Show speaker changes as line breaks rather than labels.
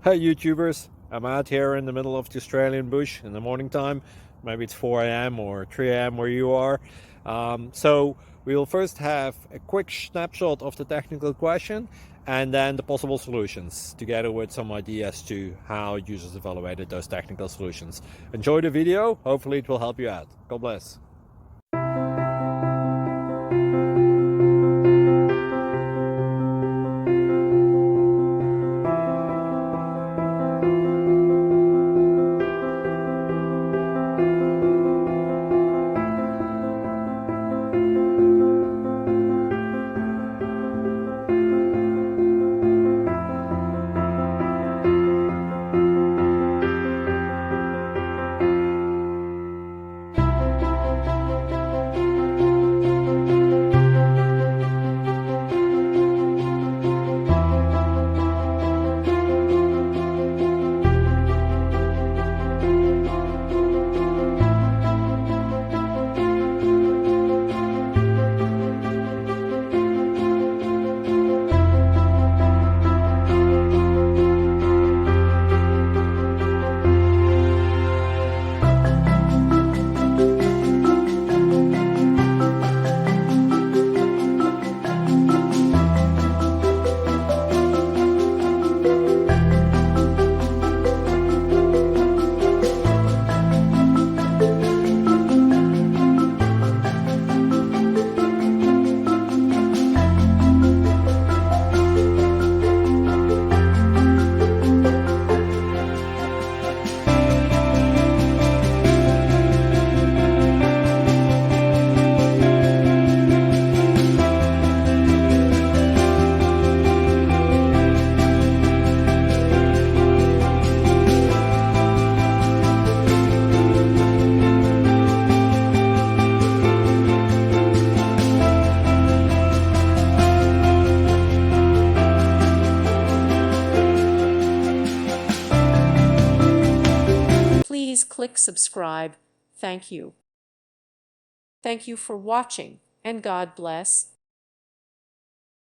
Hey YouTubers, I'm out here in the middle of the Australian bush in the morning time. Maybe it's 4 a.m. or 3 a.m. where you are. So we'll first have a quick snapshot of the technical question and then the possible solutions, together with some ideas to how users evaluated those technical solutions. Enjoy the video, hopefully it will help you out. God bless.
Please click subscribe. Thank you. Thank you for watching, and God bless.